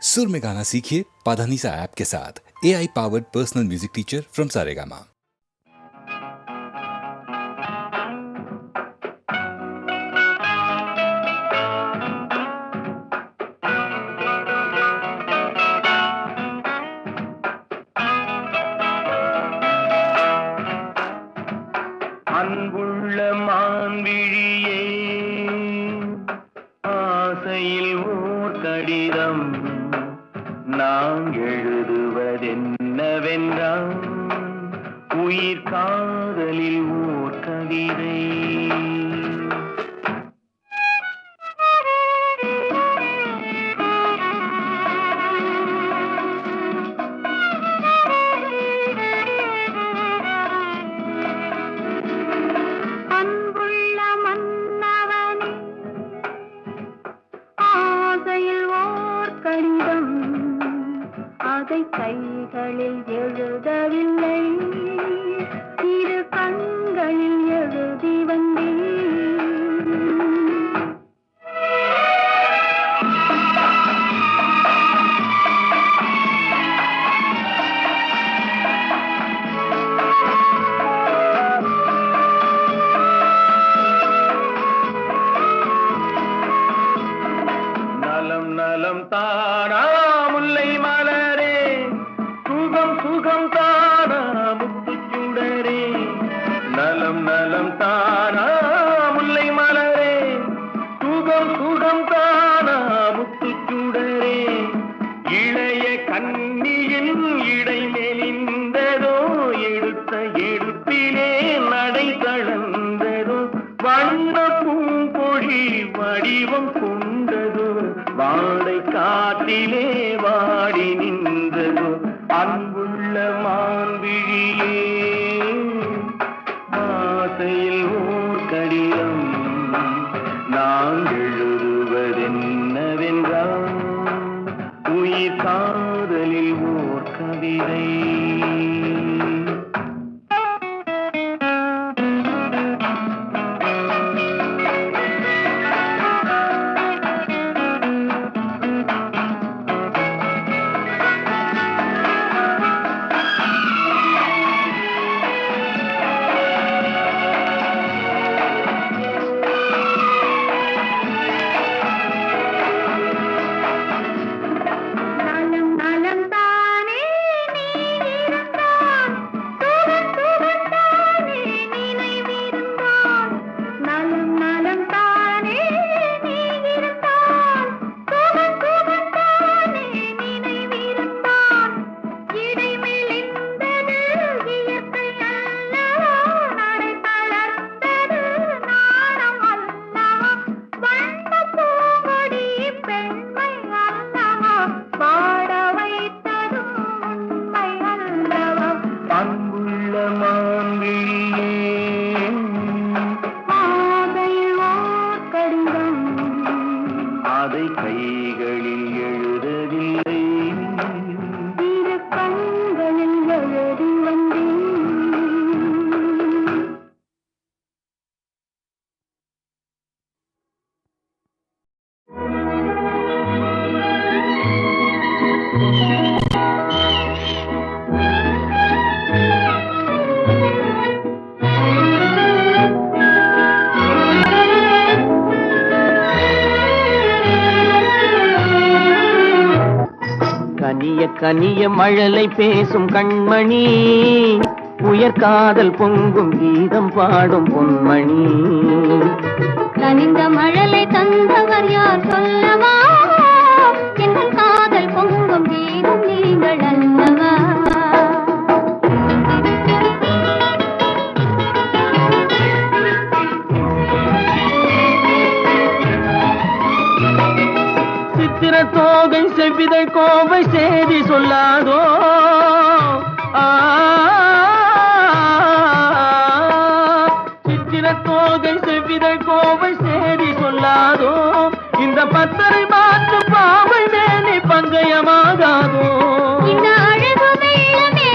सुर में गाना सीखिए पाधानीसा ऐप के साथ। AI powered personal music teacher from Saregama. அன்புள்ள மான்விழியே, ஆசையில் ஓர் கடிதம் நான் எழுதுவதென்னவென்றால் உயிர் காதலில் ஓர் கவிதை. கைகளில் எழுதவில்லை, இரு கண்களில் எழுதி வந்தேன். நலம் நலம் தானா முல்லை மலரே, சுகம் சுகம் தானா முத்துச்சுடரே. நலம் நலம் தானா முல்லை மலரே, சுகம் சுகம் தானா முத்துச்சுடரே. இளைய கண்ணியின் இடை மெலிந்ததோ, எடுத்த எடுப்பிலே நடை கலந்ததோ. வண்ண பூங்கொடி வடிவம் கொண்டதோ, வாடை காட்டிலே வாடி நின்றதோ. அன்புள்ள மான்விழியே, ஆசையில் ஓர் கடிதம் நான் எழுதுவதென்னவென்றால் உயிர் காதலில் ஓர் கவிதை. கைகளில் எழுதவில்லை, இரு கண்களில் எழுதி வந்தேன். கனிய கனிய மழலை பேசும் கண்மணி, உயர்காதல் பொங்கும் கீதம் பாடும் பொன்மணி. கனிந்த மழலை தந்தவர் யார் சொல்லவா, எங்கள் காதல் பொங்கும் கீதம் நீங்கள் அல்லவா. சித்திர தோகை செவ்விதை கோவை செய்தி சொல்லாதோ, சித்திர தோகை செவ்விதை கோவை செய்தி சொல்லாதோ. இந்த பத்தரை மாற்று பாவை மேனி பங்கயமாகாதோ. இந்த அழகு வெள்ளமே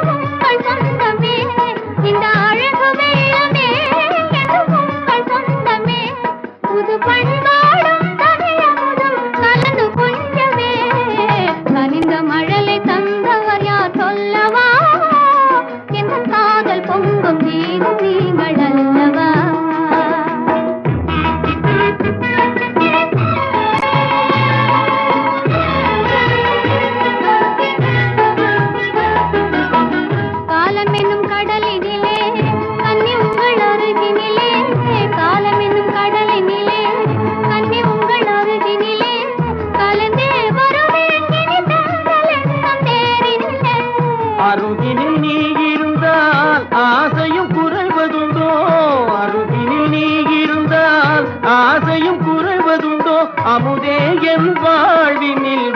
உங்கள் சொந்தமே, இந்த அழகு வெள்ளமே உங்கள் சொந்தமே. புது பண்பாடும் தனியமுதும் கலந்து கொஞ்சமே.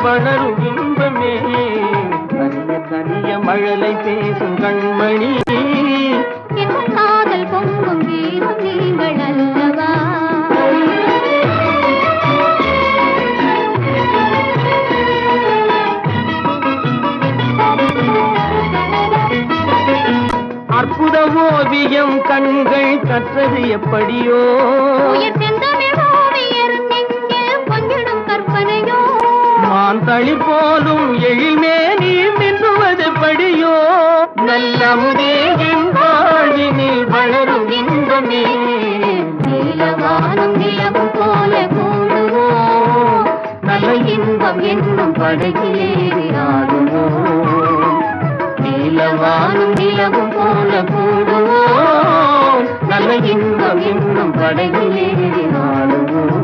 வளரும் இன்பமே கனிய கனிய மழலை பேசும் கண்மணி என் காதல் பொங்கும் கீதம் நீங்கள் அல்லவா அற்புத ஓவியம் கண்கள் கற்றது எப்படியோ மான் தளிர் போலும் எழில்மே நீ மின்னுவது படியோ நல்ல முதேயின் வாழ்வினில் வளரும் இன்பமே நீலவானம் நிலவும் போல கூடுவோம் நல்ல இன்பம் என்னும் படகிலேறி ஆடுவோம் நீலவானம் நிலவும் போல கூடுவோம் நல்ல இன்பம் என்னும் படகிலேறி ஆடுவோம்.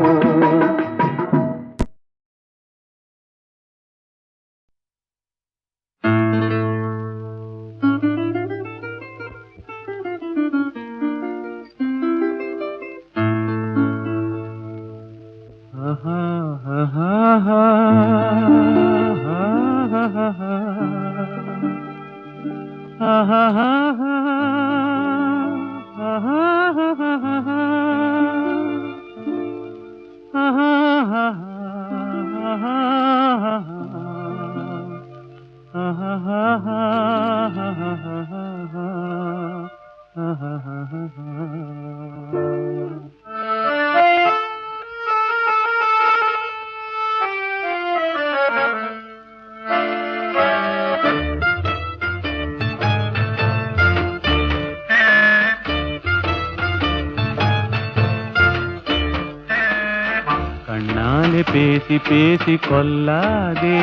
கண்ணாலே பேசி பேசி கொல்லாதே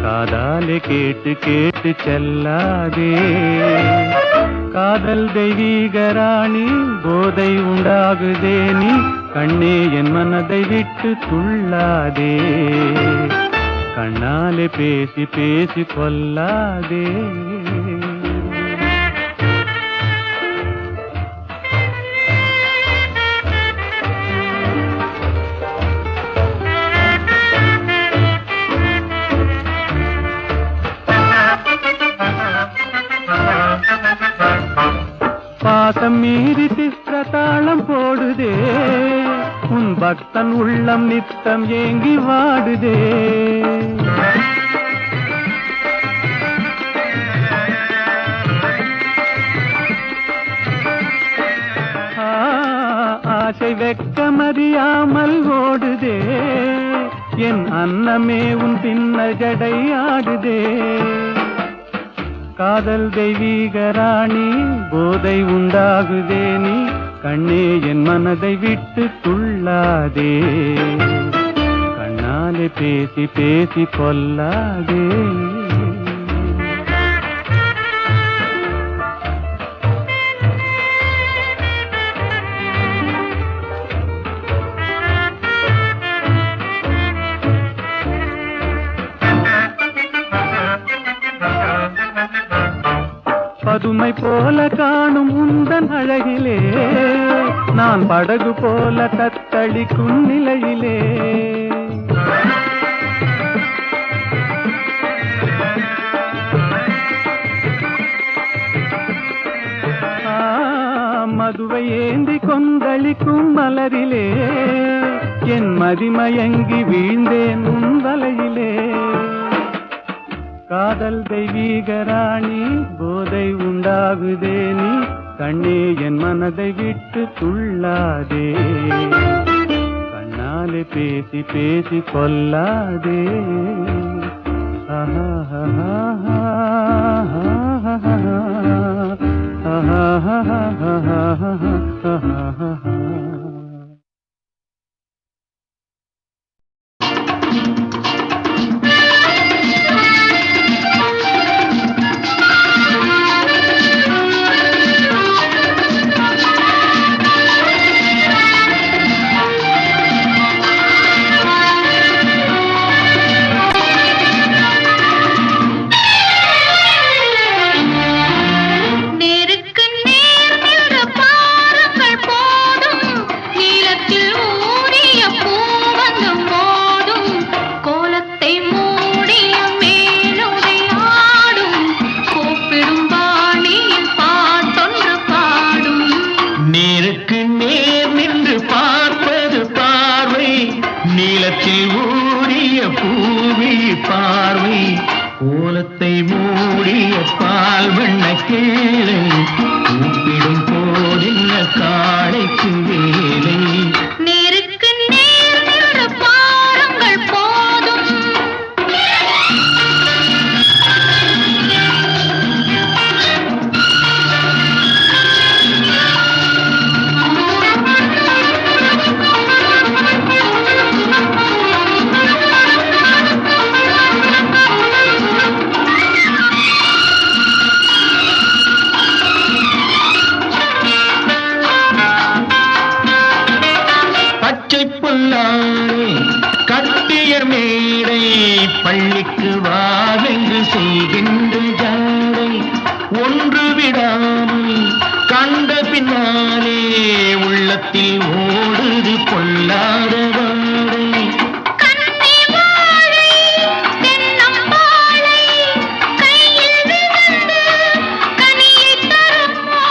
காதாலே கேட்டு கேட்டு செல்லாதே காதல் தெய்வீக ராணி போதை உண்டாகுதே நீ கண்ணே என் மனதை விட்டு துள்ளாதே கண்ணாலே பேசி பேசி கொல்லாதே பாசம் மீறி திஸ்ரதாளம் போடுதே உன் பக்தன் உள்ளம் நித்தம் ஏங்கி வாடுதே ஆசை வெட்கமறியாமல் ஓடுதே என் அன்னமே உன் பின்ன ஜடை ஆடுதே காதல் தெய்வீக ராணி போதை உண்டாகுதே நீ கண்ணே என் மனதை விட்டு துள்ளாதே கண்ணாலே பேசி பேசி கொல்லாதே பதுமை போல காணும் உந்தன் அழகிலே நான் படகு போல தத்தளிக்கும் நிலையிலே மதுவை ஏந்தி கொந்தளிக்கும் மலரிலே என் மதிமயங்கி வீழ்ந்தேன் உன் வலையிலே காதல் தெய்வீக ராணி போதை உண்டாகுதே நீ கண்ணே என் மனதை விட்டு துள்ளாதே கண்ணாலே பேசி பேசி கொல்லாதே நேருக்கு நேர் நின்ற பாருங்கள் போதும் பார்வை கோலத்தை மூடிய பால் வண்ண கேளை கூப்பிடும் போதில்ல காளைக்கு வேலை நேருக்கு நேர் நின்று பாருங்கள் போதும் பச்சை புல்லானே கட்டிய மேடை பள்ளிக்கு வாவென்று செய்கின்ற ஜாடை ஒன்று விடாமல் கண்ட பின்னாலே உள்ளத்தில் ஓடுது பொல்லாத வாடை கண்ணி வாழை தென்னம்பாளை கையில் விழுந்து கனியை தருமோ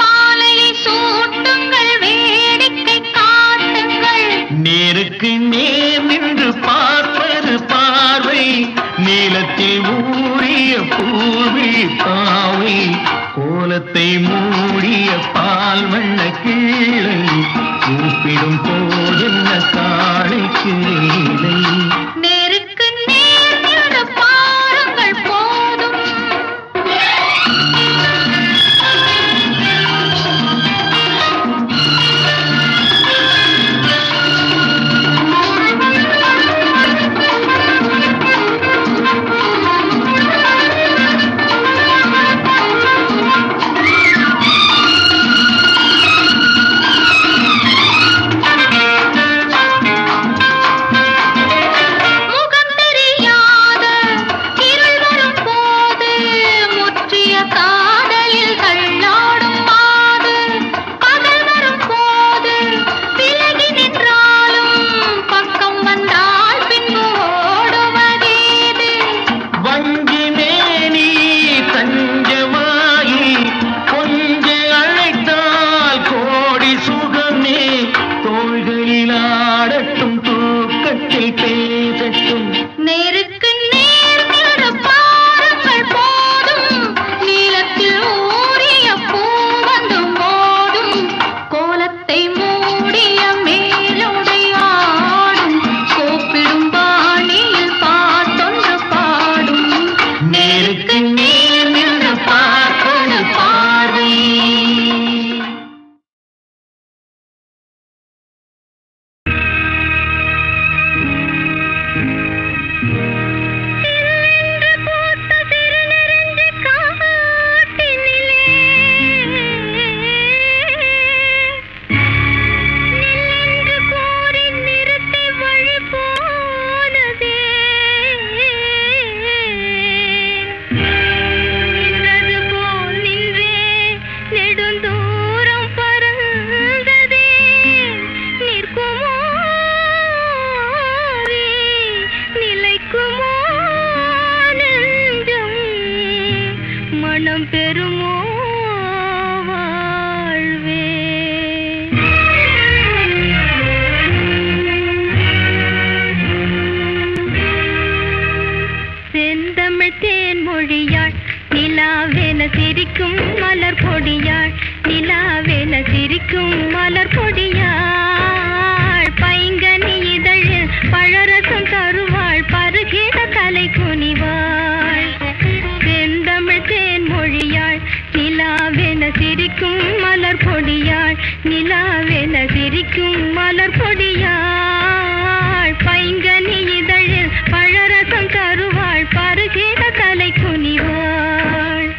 மாலையை சூட்டுங்கள் வேடிக்கை காட்டுங்கள் நேருக்கு நேர் நின்று பார்ப்பது பார்வை நீளத்தில் ஊறிய பூவி பாவை கோலத்தை மூடிய பால் வண்ண கீழை கூப்பிடும் போதென்ன காளைக்கு வேலை நேருக்கு நேர் நின்று பாருங்கள் போதும் முகம் தெரியாத இருள் வரும் போது முற்றிய காதலில் தள்ளாடும் மாது பகல் வரும் போது விலகி நின்றாலும் பக்கம் வந்தால் பின்பு ஓடுவதேது வங்கி மேனி தஞ்சமாயி கொஞ்ச அழைத்தால் கோடி சுகமே தோள்களில் ஆடட்டும் தூக்கத்தில் பேசட்டும் நேருக்கு நேர் நின்று பாருங்கள் போதும் நீளத்தில் ஊறிய பூவந்தும் போதும் கோலத்தை மூடிய மேலுடை ஆடும் கூப்பிடும் பாணியில் பாட்டொன்று பாடும் நேருக்கு நேர் நின்று பார்ப்பது பார்வை பூத்த சிறு நெருஞ்ச காட்டினிலே நில்லென்று கூறி நிறுத்தி வழி போனதே நின்றது போல் நின்றே நெடுந்தூரம் பறந்ததே நிற்குமோ நிலைக்குமோ நெஞ்சம் மனம் பெறுமோ வாழ்வே செந்தமிழ் தேன் மொழியாள் நிலாவென சிரிக்கும் மலர் பொடியாள் நிலாவென சிரிக்கும் மலர் பொடியாள் பைங்கனி இதழில் பழரசம் தருவாள் பருகிட தலை குனிவாள் செந்தமிழ் தேன் மொழியாள் நிலாவென சிரிக்கும் மலர் பொடியாள் நிலாவென சிரிக்கும் மலர் பொடியாள் பைங்கனி இதழில் பழரசம் தருவாள் பருகிட தலை குனிவாள்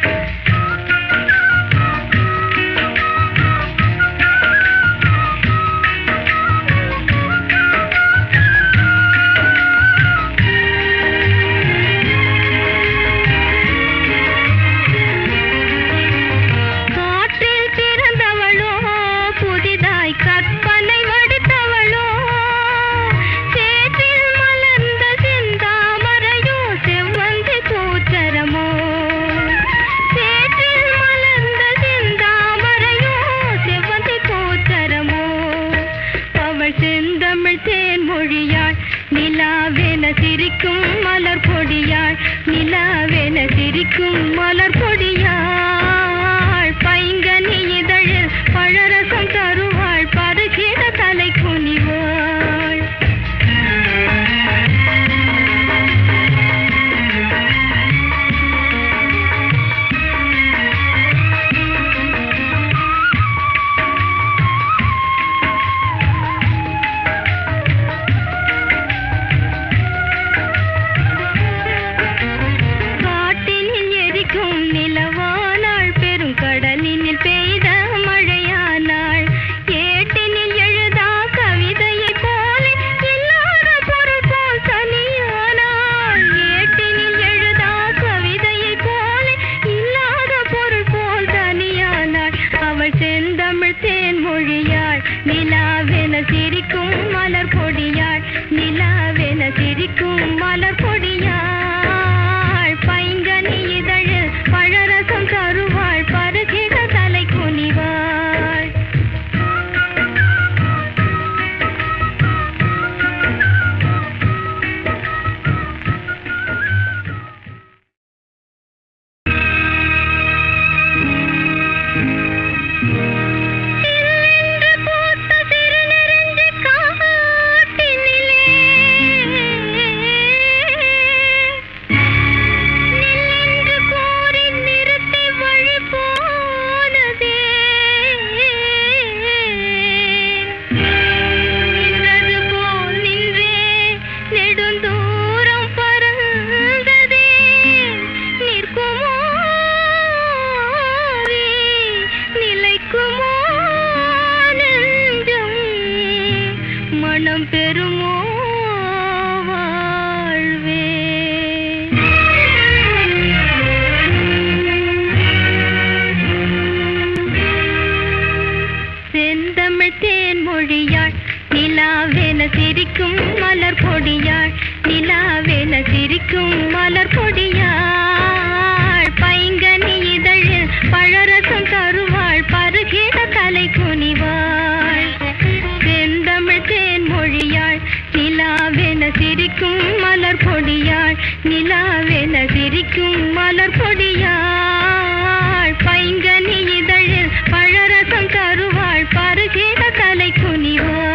நிலாவென சிரிக்கும் மலர் பொடியாள் பைங்கனி இதழில் பழரசம் தருவாள் பருகிட தலை குனிவாள்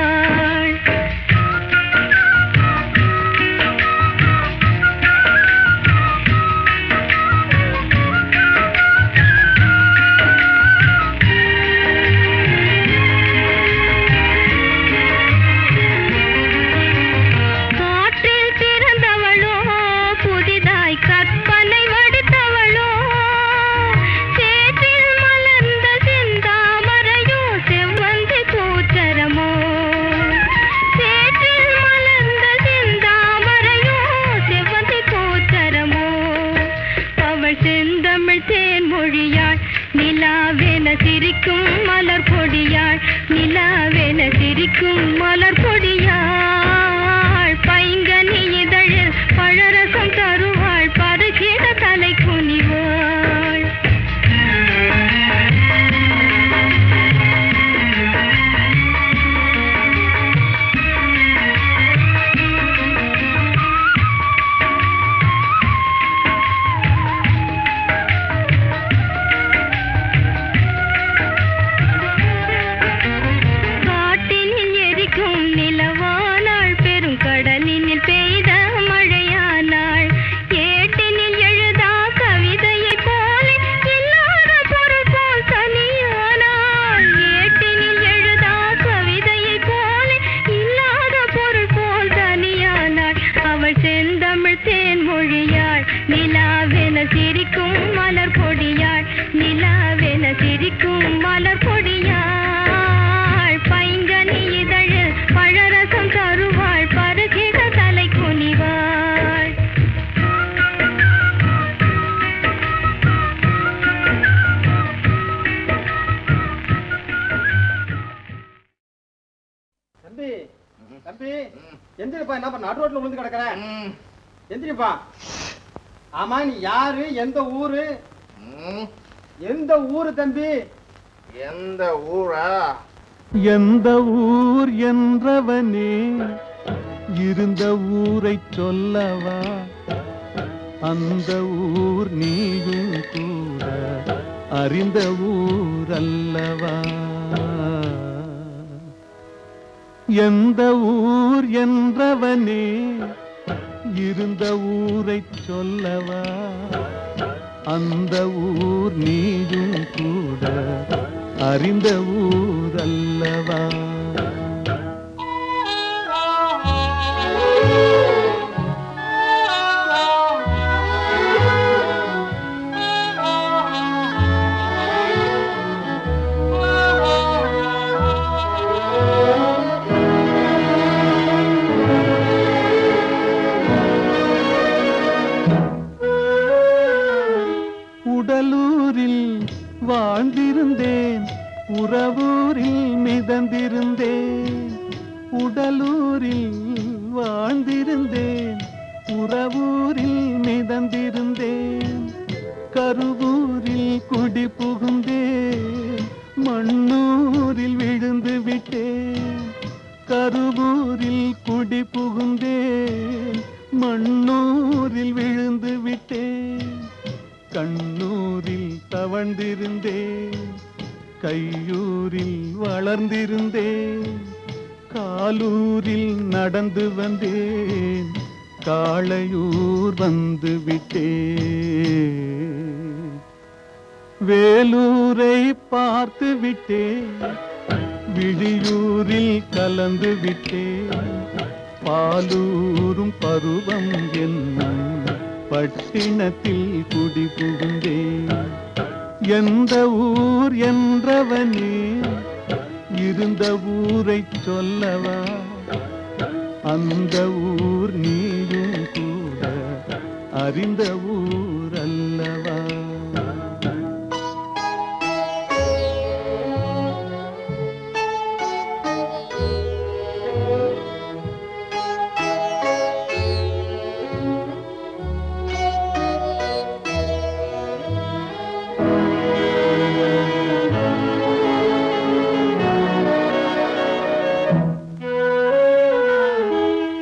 சிரிக்கும் மலர் பொடியாள் நிலாவென சிரிக்கும் மலர் பொடியாள் பைங்கனி இதழில் பழரசம் தருவாள் பருகிட தலை குனிவாள் சிரிக்கும் மலர் பொடியாள் நிலாவென சிரிக்கும் மலர் பொடியாள் பைங்கனி இதழில் பழரசம் தருவாள் பருகிட தலை குனிவாள் தம்பி தம்பி எந்திரிப்பா, என்ன நடு ரோட்ல விழுந்து கிடக்குறேன், எந்திரிப்பா. ஆமா, நீ யாரு, எந்த ஊரு? எந்த ஊரு தம்பி? எந்த ஊரா? எந்த ஊர் என்றவனே இருந்த ஊரை சொல்லவா, அந்த ஊர் நீயும் கூட அறிந்த ஊர் அல்லவா. எந்த ஊர் என்றவனே இருந்த ஊரை சொல்லவா, அந்த ஊர் நீயும் கூட அறிந்த ஊர் அல்லவா. உடலூரில் வாழ்ந்திருந்தேன், உறவூரில் மிதந்திருந்தேன். உடலூரில் வாழ்ந்திருந்தேன், உறவூரில் மிதந்திருந்தேன். கருவூரில் குடி புகுந்தேன், மண்ணூரில் விழுந்து விட்டேன். கருவூரில் குடி புகுந்தேன், மண்ணூரில் விழுந்து விட்டேன். கண்ணூரில் தவழ்ந்திருந்தேன், கையூரில் வளர்ந்திருந்தேன். காலூரில் நடந்து வந்தேன், காளையூர் வந்து விட்டேன். வேலூரை பார்த்து விட்டேன், விழியூரில் கலந்து விட்டேன். பாலூரும் பருவம் என்னும் பட்டினத்தில் குடி புகுந்தேன். எந்த ஊர் என்றவனே இருந்த ஊரை சொல்லவா, அந்த ஊர் நீயும் கூட அறிந்த ஊர் அல்லவா.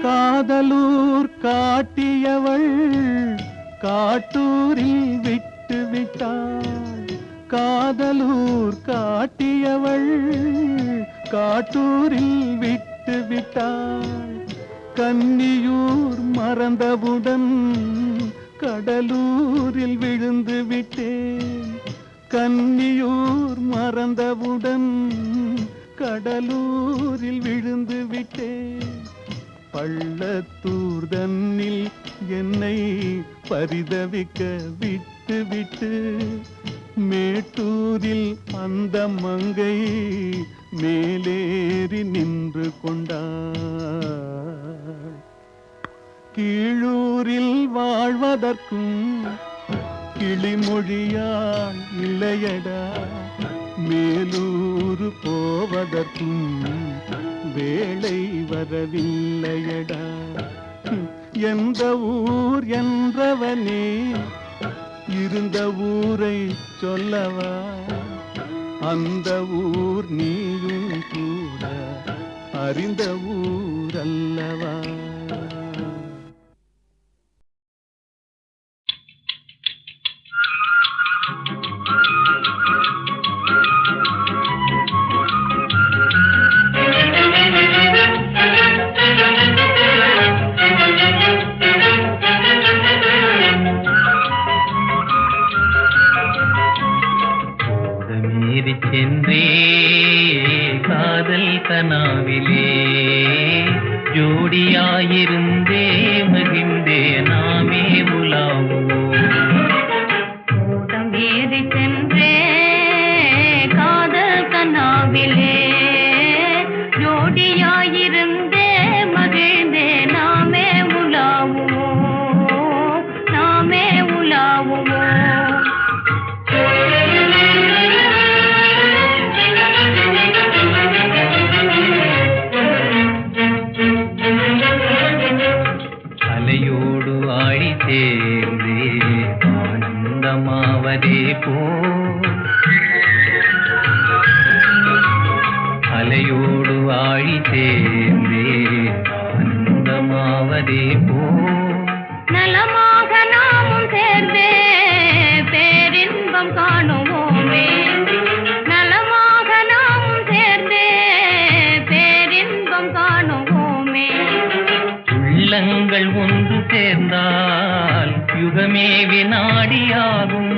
காதலூர் காட்டி காட்டியவள் காட்டூரில் விட்டு விட்டாள். காதலூர் காட்டியவள் காட்டூரில் விட்டு விட்டாள். கன்னியூர் மறந்தவுடன் கடலூரில் விழுந்து விட்டேன். கன்னியூர் மறந்தவுடன் கடலூரில் விழுந்து விட்டேன். பள்ளத்தூர் தன்னில் என்னை பரிதவிக்க விட்டு விட்டு மேட்டூரில் அந்த மங்கை மேலேறி நின்று கொண்டாள். கீழூரில் வாழ்வதற்கும் கிளிமொழியாள் இல்லையடா, மேலூர் போவதற்கும் வேளை வரவில்லையடா. எந்த ஊர் என்றவனே இருந்த ஊரை சொல்லவா, அந்த ஊர் நீயும் கூட அறிந்த ஊர் அல்லவா. சென்றே காதல் கனாவிலே ஜோடியாயிருந்தே மகிழ்ந்தே நாமே உலாவோம். ஏறி சென்றே காதல் கனாவிலே ஜோடியாயிருந்தே மகிழ்ந்தே நாமே உலாவோம், நாமே உலாவோம். அலையோடு ஆழி சேர்ந்தே ஆனந்தமாவதே போ, அலையோடு ஆழி சேர்ந்தே ஆனந்தமாவதே போ. நலமாக நாமும் சேர்ந்தே பேரின்பம் காணுவோமே, நலமாக நாமும் சேர்ந்தே பேரின்பம் காணுவோமே. உள்ளங்கள் ஒன்று சேர்ந்தால் யுகமே வினாடியாகும்,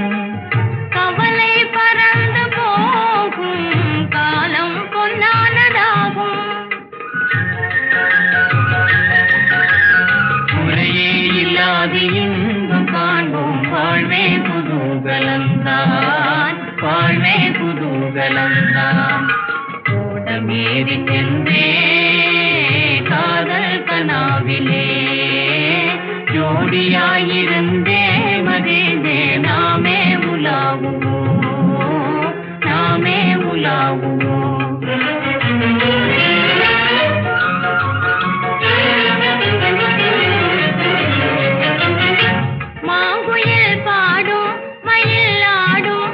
கவலை பறந்து போகும் காலம் பொன்னானதாகும். குறையே இல்லாத இன்பம் காண்போம், வாழ்வே குதூகலம்தான், வாழ்வே குதூகலம்தான். ஓடமேறி சென்றே காதல் கனாவிலே ஜோடியாயிருந்தே மகிழ்ந்தே நாமே உலாவுவோம், நாமே உலாவுவோம். மாங்குயில் பாடும் மயில் ஆடும்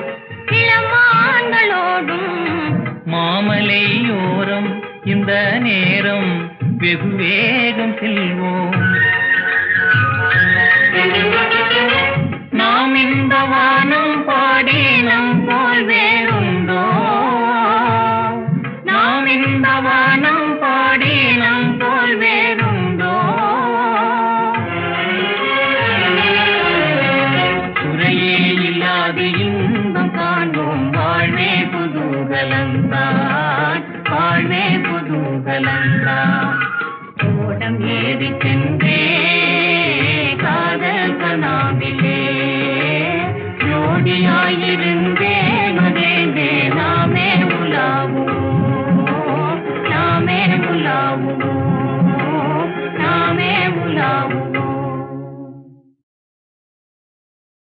இளமான்களோடும் மாமலையோரம் இந்த நேரம் வெகு வேகம் செல்வோம். நாம் இந்த வானம் பாடி நம் போல் வேறுண்டோ, நாம் இந்த வானம் பாடி நம் போல் வேறுண்டோ. குறையே இல்லாத இன்பம் காண்போம், வாழ்வே குதூகலம்தான், வாழ்வே குதூகலம்தான். ஓடம் ஏறி சென்றே